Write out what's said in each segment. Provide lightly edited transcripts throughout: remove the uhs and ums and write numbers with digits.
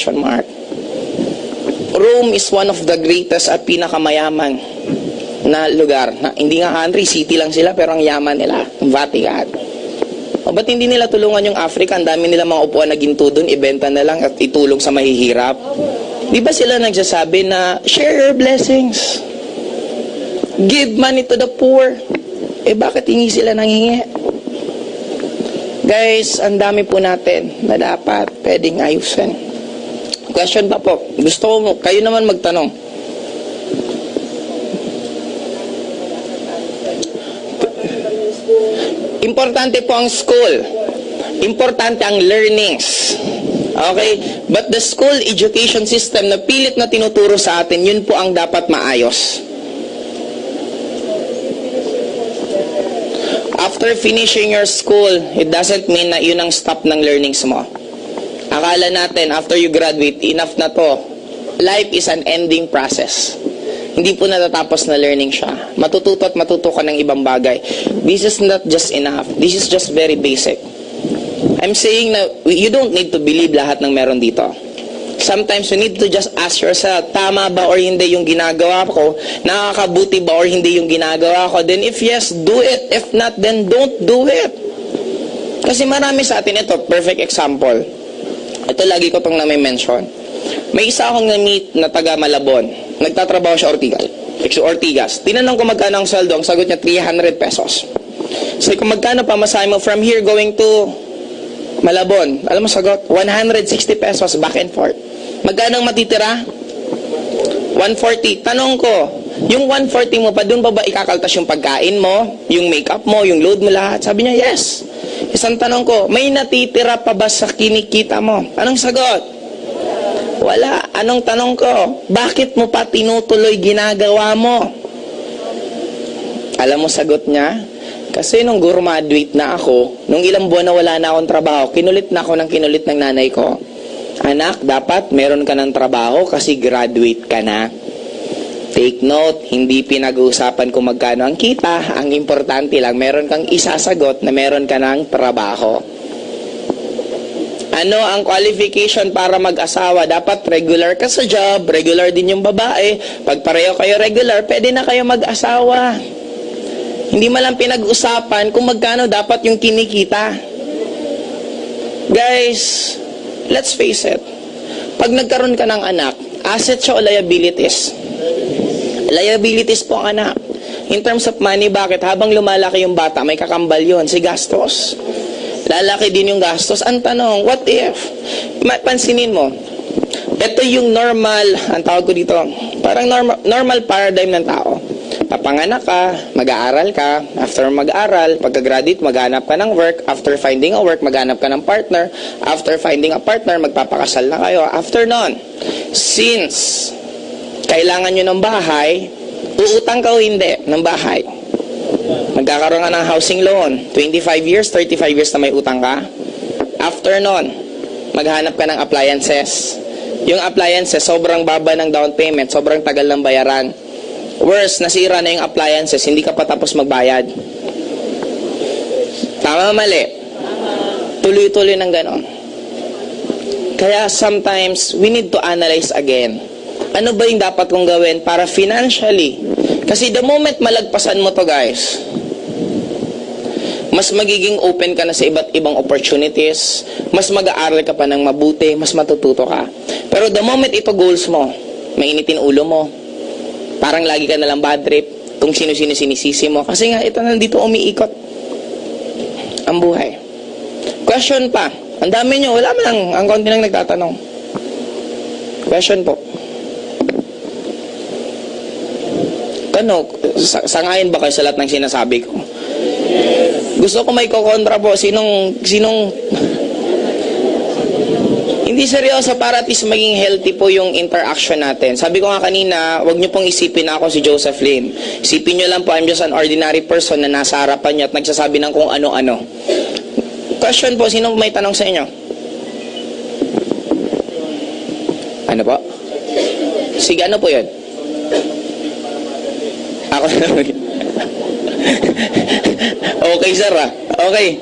Question mark. Rome is one of the greatest at pinakamayaman na lugar. Hindi nga country, city lang sila, pero ang yaman nila, Vatican. O ba't hindi nila tulungan yung Africa? Ang dami nila mga upuan na ginto dun, ibenta na lang at itulong sa mahihirap. Di ba sila nagsasabi na, share your blessings. Give money to the poor. Bakit hingi sila nanghingi? Guys, ang dami po natin na dapat pwedeng ayusin. Question pa po. Gusto ko, kayo naman magtanong. Importante po ang school. Importante ang learnings. Okay? But the school education system na pilit na tinuturo sa atin, yun po ang dapat maayos. After finishing your school, it doesn't mean na yun ang stop ng learnings mo. Akala natin, after you graduate, enough na to. Life is an ending process. Hindi po natatapos na learning siya. Matututo at matuto ka ng ibang bagay. This is not just enough. This is just very basic. I'm saying na you don't need to believe lahat ng meron dito. Sometimes you need to just ask yourself, tama ba or hindi yung ginagawa ko? Nakakabuti ba or hindi yung ginagawa ko? Then if yes, do it. If not, then don't do it. Kasi marami sa atin, ito, perfect example. Ito lagi ko itong na-mention. May isa akong na-meet na taga Malabon. Nagtatrabaho siya Ortigas. Tinanong ko magkano ang sweldo, ang sagot niya 300 pesos. So kung magkano pa masahe mo from here going to Malabon, alam mo sagot, 160 pesos back and forth. Magkano ang matitira? 140. Tanong ko, yung 140 mo pa, doon ba ikakaltas yung pagkain mo, yung makeup mo, yung load mo lahat? Sabi niya, yes. Isang tanong ko, may natitira pa ba sa kinikita mo? Anong sagot? Wala. Anong tanong ko? Bakit mo pa tinutuloy ginagawa mo? Alam mo sagot niya? Kasi nung graduate na ako, nung ilang buwan na wala na akong trabaho, kinulit na ako ng kinulit ng nanay ko. Anak, dapat meron ka ng trabaho kasi graduate ka na. Take note, hindi pinag-uusapan kung magkano ang kita. Ang importante lang, meron kang isasagot na meron ka ng trabaho. Ano ang qualification para mag-asawa? Dapat regular ka sa job, regular din yung babae. Pag pareho kayo regular, pwede na kayo mag-asawa. Hindi man lang pinag-usapan kung magkano dapat yung kinikita. Guys, let's face it. Pag nagkaroon ka ng anak, asset siya o liabilities? Liabilities po ang anak. In terms of money, bakit? Habang lumalaki yung bata, may kakambal yun, si gastos. Lalaki din yung gastos. Ang tanong, what if? Pansinin mo, ito yung normal, ang tawag ko dito, parang normal paradigm ng tao. Papanganak ka, mag-aaral ka, after mag-aaral, pagka-graduate, maghanap ka ng work, after finding a work, maghanap ka ng partner, after finding a partner, magpapakasal na kayo. After nun, since kailangan nyo ng bahay, uutang ka o hindi ng bahay. Magkakaroon ka ng housing loan, 25 years, 35 years na may utang ka. After nun, maghanap ka ng appliances. Yung appliances, sobrang baba ng down payment, sobrang tagal ng bayaran. Worse, nasira na yung appliances, hindi ka pa tapos magbayad. Tama mali? Tuloy-tuloy ng ganon. Kaya sometimes, we need to analyze again. Ano ba yung dapat kong gawin para financially? Kasi the moment malagpasan mo to guys, mas magiging open ka na sa iba't ibang opportunities, mas mag-aaral ka pa ng mabuti, mas matututo ka. Pero the moment ito goals mo, mainitin ulo mo, parang lagi ka nalang bad trip, kung sino-sino sinisisi mo. Kasi nga, ito nandito umiikot ang buhay. Question pa. Ang dami nyo, wala man lang, ang konti lang nagtatanong. Question po. Ano, sangayon ba kayo sa lahat ng sinasabi ko? Gusto ko may kokontra po. Sinong hindi seryoso para at least maging healthy po yung interaction natin. Sabi ko nga kanina, wag nyo pong isipin na ako si Joseph Lim. Isipin nyo lang po, I'm just an ordinary person na nasa harapan nyo at nagsasabi ng kung ano-ano. Question po, sino may tanong sa inyo? Ano po? Sige, ano po yun? Ako na. Okay, sir ah. Okay.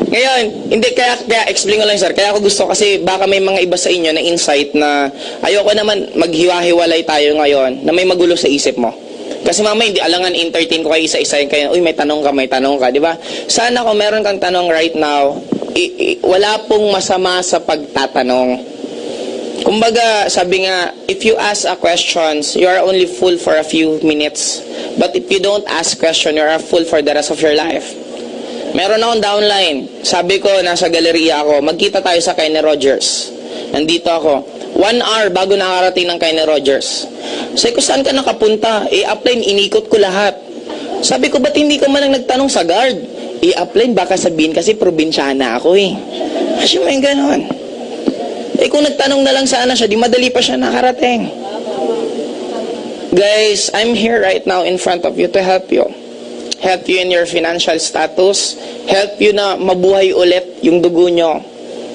Ngayon, hindi, kaya explain ko lang sir, kaya ako gusto kasi baka may mga iba sa inyo na insight na ayoko naman maghiwa-hiwalay tayo ngayon na may magulo sa isip mo. Kasi mama, hindi alangan entertain ko kayo isa-isa kayo, uy, may tanong ka, di ba? Sana kung meron kang tanong right now, wala pong masama sa pagtatanong. Kumbaga, sabi nga, if you ask a questions, you are only full for a few minutes. But if you don't ask question, you are full for the rest of your life. Meron akong downline. Sabi ko, nasa galeriya ako, magkita tayo sa Kenny Rogers. Nandito ako. 1 hour bago nakarating ng Kenny Rogers. Sabi ko, saan ka nakapunta? I-apply, inikot ko lahat. Sabi ko, ba't hindi ka man lang nagtanong sa guard? I-apply, baka sabihin kasi probinsyana ako eh. Kasi may ganon. Eh kung nagtanong na lang sana siya, di madali pa siya nakarating. Guys, I'm here right now in front of you to help you. Help you in your financial status, help you na mabuhay ulit yung dugo nyo,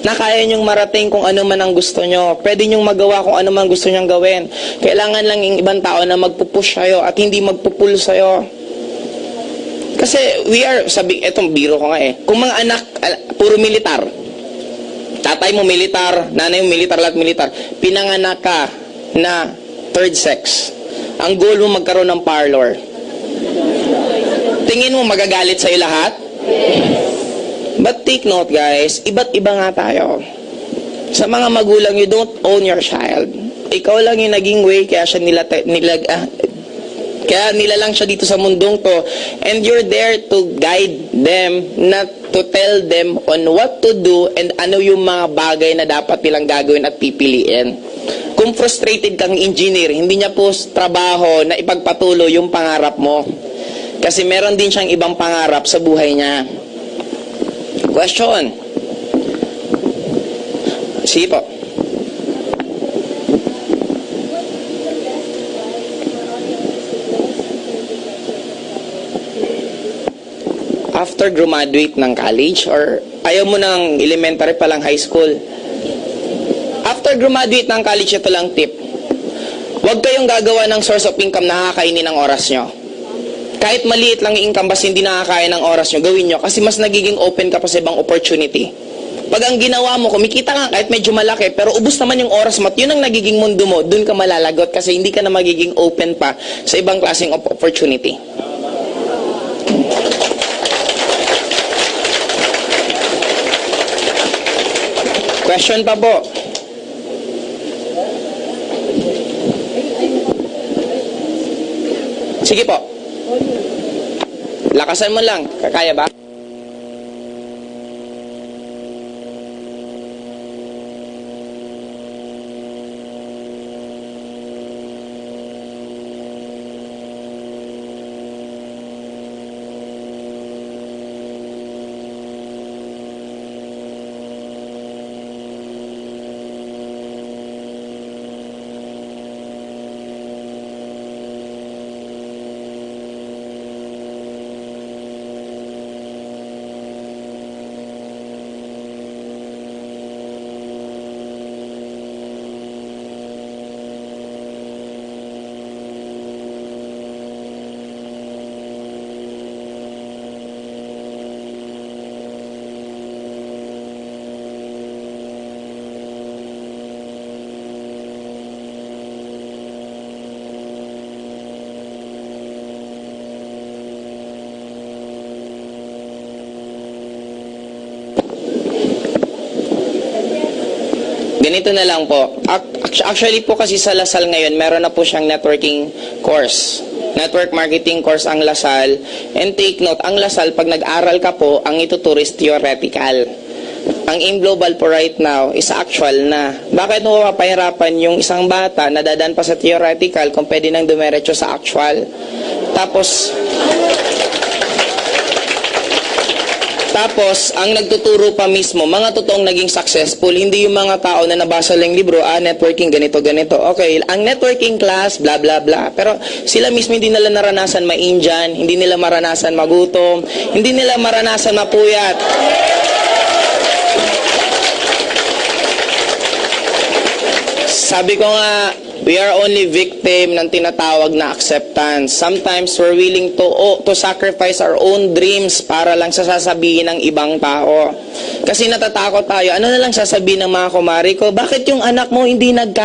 na kaya nyong marating kung ano man ang gusto nyo, pwede nyong magawa kung ano man gusto nyong gawin. Kailangan lang yung ibang tao na magpupush sa'yo at hindi magpupul sa'yo. Kasi we are, etong biro ko nga eh, kung mga anak, puro militar, tatay mo militar, nanay mo militar, lahat militar, pinanganak ka na third sex, ang goal mo magkaroon ng parlor. Tingin mo magagalit sa'yo lahat? But take note guys, iba't iba nga tayo. Sa mga magulang, you don't own your child. Ikaw lang yung naging way, kaya nilalang siya dito sa mundong to. And you're there to guide them, not to tell them on what to do and ano yung mga bagay na dapat nilang gagawin at pipiliin. Kung frustrated kang engineer, hindi niya po trabaho na ipagpatuloy yung pangarap mo. Kasi meron din siyang ibang pangarap sa buhay niya. Question. Sige po. After graduate ng college or ayaw mo ng elementary pa lang high school? After graduate ng college, ito lang tip. Huwag kayong gagawa ng source of income na kakainin ng oras nyo. Kahit maliit lang yung income, basta hindi nakakain ng oras nyo, gawin nyo. Kasi mas nagiging open ka pa sa ibang opportunity. Pag ang ginawa mo, kumikita ka kahit medyo malaki, pero ubus naman yung oras mo at yun ang nagiging mundo mo, dun ka malalagot kasi hindi ka na magiging open pa sa ibang klaseng opportunity. Question pa po. Sige po. Lakasan mo lang. Kakaya ba? Ganito na lang po. Actually po kasi sa Lasal ngayon, meron na po siyang networking course. Network marketing course ang Lasal. And take note, ang Lasal, pag nag-aral ka po, ang ituturo is theoretical. Ang AIM Global po right now is actual na. Bakit mo mapahirapan yung isang bata na dadaan pa sa theoretical kung pwede nang dumiretso sa actual? Tapos, ang nagtuturo pa mismo, mga totoong naging successful, hindi yung mga tao na nabasa lang libro, networking, ganito. Okay, ang networking class, blah, blah, blah. Pero sila mismo hindi nila naranasan ma-Indian, hindi nila maranasan magutom, hindi nila maranasan mapuyat. Sabi ko nga, We are only victim ng tinatawag na acceptance. Sometimes we're willing to sacrifice our own dreams para lang sa sasabihin ng ibang tao. Kasi natatakot tayo, ano na lang sasabihin ng mga kumari ko, bakit yung anak mo hindi nagkaya?